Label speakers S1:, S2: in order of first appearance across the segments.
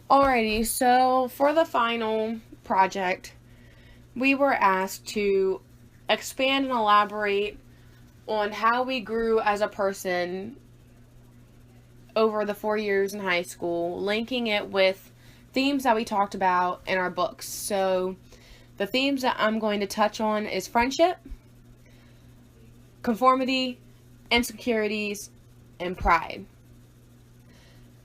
S1: Alrighty, so for the final project, we were asked to expand and elaborate on how we grew as a person over the 4 years in high school, linking it with themes that we talked about in our books. So the themes that I'm going to touch on is friendship, conformity, insecurities, and pride.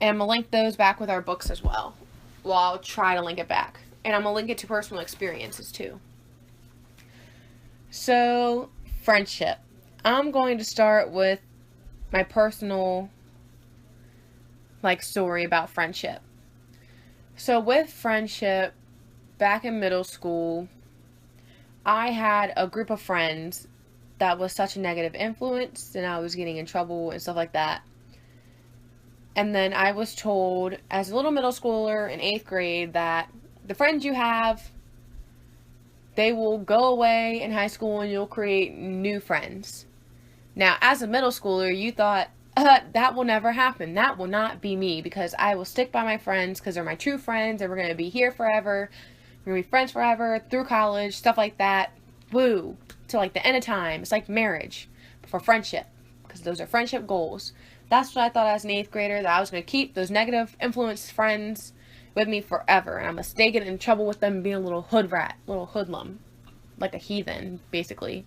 S1: And I'm going to link those back with our books as well. Well, I'll try to link it back. And I'm going to link it to personal experiences too. So, friendship. I'm going to start with my personal story about friendship. So with friendship, back in middle school, I had a group of friends that was such a negative influence, and I was getting in trouble and stuff like that. And then I was told as a little middle schooler in 8th grade that the friends you have, they will go away in high school and you'll create new friends. Now, as a middle schooler, you thought, that will never happen. That will not be me, because I will stick by my friends because they're my true friends and we're going to be here forever. We're going to be friends forever through college, stuff like that. Woo. Till the end of time. It's like marriage for friendship, because those are friendship goals. That's what I thought as an 8th grader, that I was going to keep those negative influence friends with me forever. And I'm going to stay getting in trouble with them, being a little hood rat, little hoodlum. Like a heathen, basically.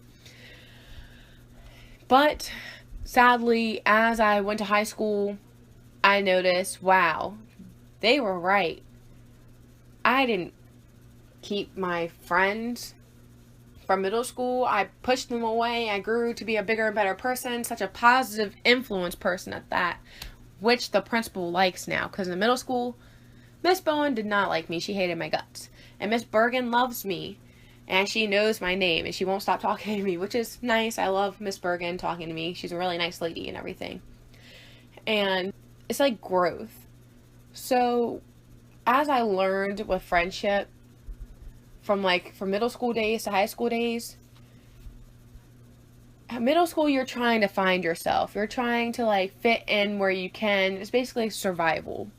S1: But sadly, as I went to high school, I noticed, wow, they were right. I didn't keep my friends from middle school. I pushed them away. I grew to be a bigger and better person, such a positive influence person at that, which the principal likes now. Because in middle school, Miss Bowen did not like me. She hated my guts. And Miss Bergen loves me. And she knows my name, and she won't stop talking to me, which is nice. I love Miss Bergen talking to me. She's a really nice lady and everything. And it's like growth. So, as I learned with friendship, from middle school days to high school days, middle school, you're trying to find yourself. You're trying to fit in where you can. It's basically survival.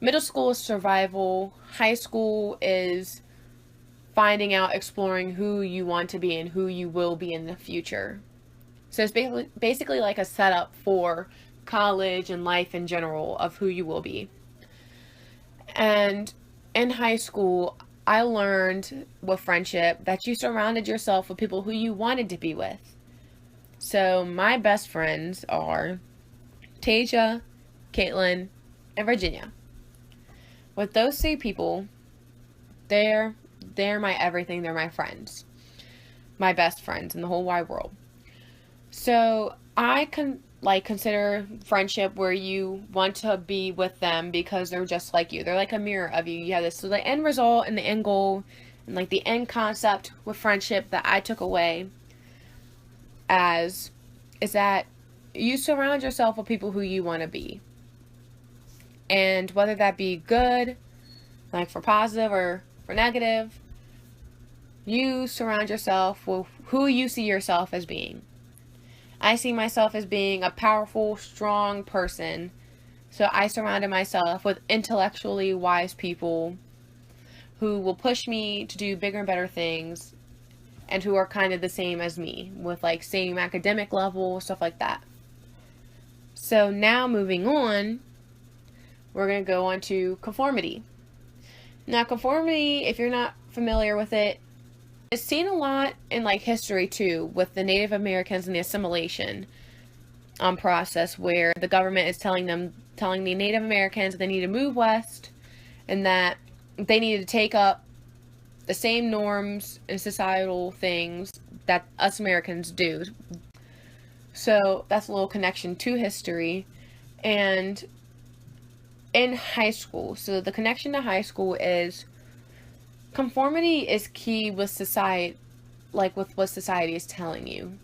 S1: Middle school is survival. High school is finding out, exploring who you want to be and who you will be in the future. So it's basically like a setup for college and life in general of who you will be. And in high school, I learned with friendship that you surrounded yourself with people who you wanted to be with. So my best friends are Tasia, Caitlin, and Virginia. With those 3 people, they're my everything. They're my friends. My best friends in the whole wide world. So I consider friendship where you want to be with them because they're just like you. They're like a mirror of you. You have this, so the end result and the end goal and the end concept with friendship that I took away is that you surround yourself with people who you want to be. And whether that be good, for positive or for negative, you surround yourself with who you see yourself as being. I see myself as being a powerful, strong person. So I surrounded myself with intellectually wise people who will push me to do bigger and better things, and who are kind of the same as me, with same academic level, stuff like that. So now moving on, we're going to go on to conformity. Now conformity, if you're not familiar with it, it's seen a lot in history too, with the Native Americans and the assimilation process, where the government is telling the Native Americans that they need to move west, and that they need to take up the same norms and societal things that us Americans do. So that's a little connection to history. And in high school, so the connection to high school is conformity is key with society, with what society is telling you.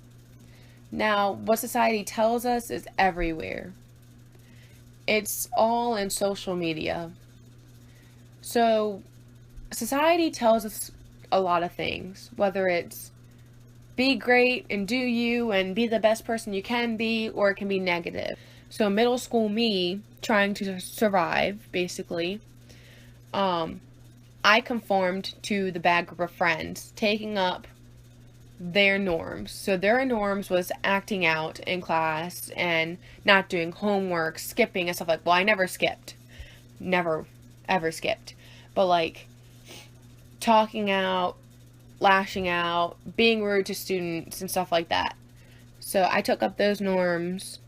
S1: Now, what society tells us is everywhere. It's all in social media. So, society tells us a lot of things, whether it's be great and do you and be the best person you can be, or it can be negative. So middle school me, trying to survive, basically, I conformed to the bad group of friends, taking up their norms. So their norms was acting out in class and not doing homework, skipping and stuff like, well, I never skipped. Never, ever skipped. But like, talking out, lashing out, being rude to students and stuff like that. So I took up those norms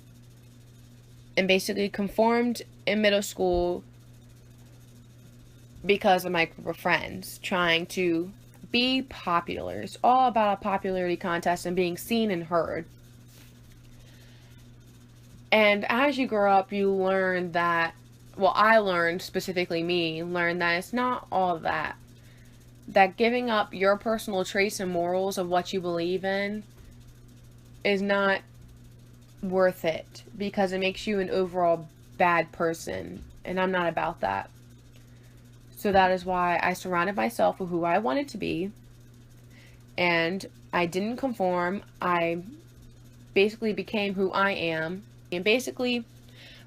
S1: and basically conformed in middle school because of my group of friends, trying to be popular. It's all about a popularity contest and being seen and heard. And as you grow up, you learn that, well, I learned, specifically me, learned that it's not all that. That giving up your personal traits and morals of what you believe in is not worth it, because it makes you an overall bad person, and I'm not about that. So that is why I surrounded myself with who I wanted to be, and I didn't conform. I basically became who I am, and basically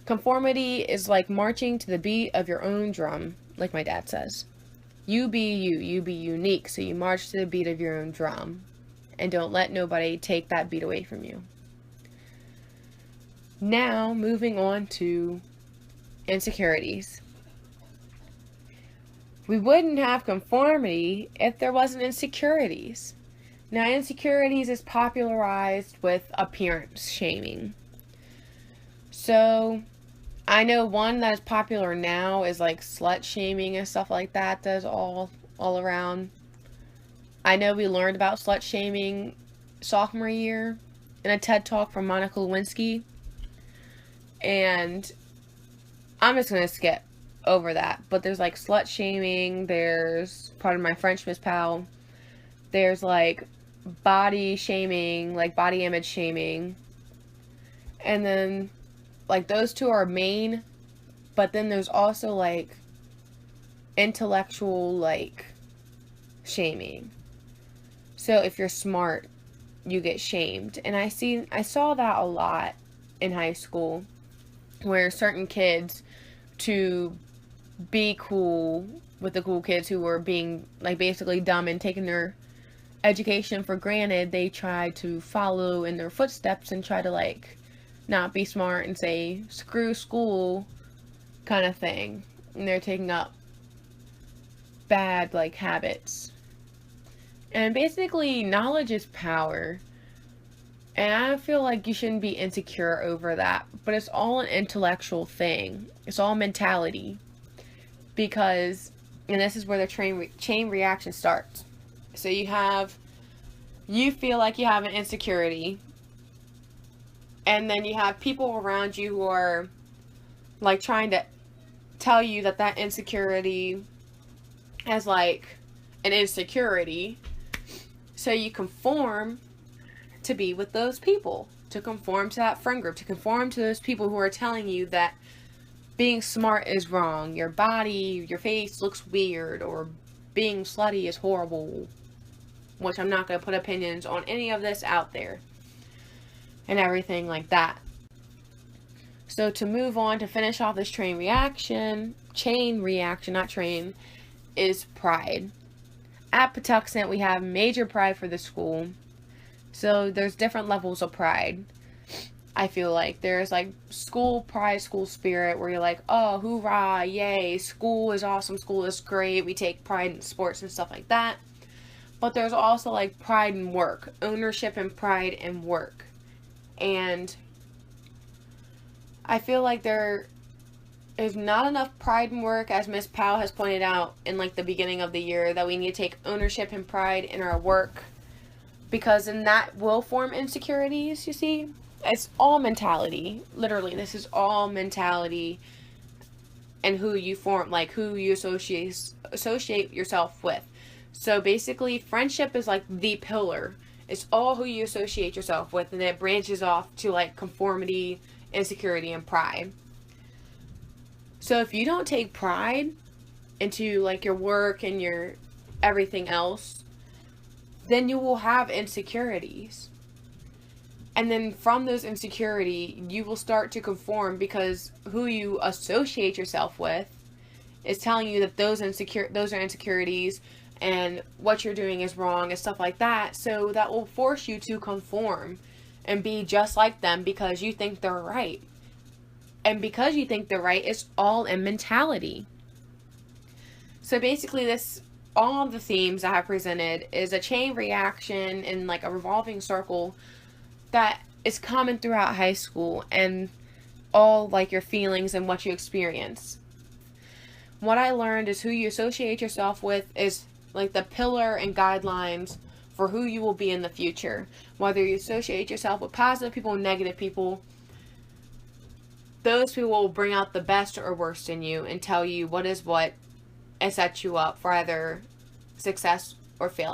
S1: conformity is like marching to the beat of your own drum, like my dad says. You be you, you be unique, so you march to the beat of your own drum, and don't let nobody take that beat away from you. Now, moving on to insecurities. We wouldn't have conformity if there wasn't insecurities. Now, insecurities is popularized with appearance shaming. So, I know one that is popular now is like slut shaming and stuff like that. That's all around. I know we learned about slut shaming sophomore year in a TED Talk from Monica Lewinsky. And I'm just going to skip over that. But there's like slut shaming. There's, pardon my French, Miss Powell. There's like body shaming, like body image shaming. And then like those two are main. But then there's also like intellectual like shaming. So if you're smart, you get shamed. And I saw that a lot in high school, where certain kids, to be cool with the cool kids who were being like basically dumb and taking their education for granted, they tried to follow in their footsteps and try to like not be smart and say screw school kind of thing. And they're taking up bad like habits. And basically knowledge is power. And I feel like you shouldn't be insecure over that. But it's all an intellectual thing. It's all mentality. Because, and this is where the chain reaction starts. So you feel like you have an insecurity. And then you have people around you who are like trying to tell you that that insecurity is like an insecurity. So you conform to be with those people, to conform to that friend group, to conform to those people who are telling you that being smart is wrong, your body, your face looks weird, or being slutty is horrible, which I'm not going to put opinions on any of this out there, and everything like that. So to move on, to finish off this chain reaction, is pride. At Patuxent, we have major pride for the school. So there's different levels of pride. I feel like there's like school pride, school spirit, where you're like, oh, hoorah, yay, school is awesome, school is great, we take pride in sports and stuff like that. But there's also like pride in work, ownership and pride in work. And I feel like there is not enough pride in work, as Miss Powell has pointed out in like the beginning of the year, that we need to take ownership and pride in our work. Because then that will form insecurities, you see. It's all mentality. Literally, this is all mentality and who you form, like who you associate yourself with. So basically, friendship is like the pillar. It's all who you associate yourself with, and it branches off to like conformity, insecurity, and pride. So if you don't take pride into like your work and your everything else, then you will have insecurities. And then from those insecurities, you will start to conform, because who you associate yourself with is telling you that those are insecurities and what you're doing is wrong and stuff like that. So that will force you to conform and be just like them because you think they're right. And because you think they're right, it's all in mentality. So basically all of the themes I have presented is a chain reaction and like a revolving circle that is common throughout high school and all like your feelings and what you experience. What I learned is who you associate yourself with is like the pillar and guidelines for who you will be in the future. Whether you associate yourself with positive people, negative people, those people will bring out the best or worst in you and tell you what is what and set you up for either success or failure.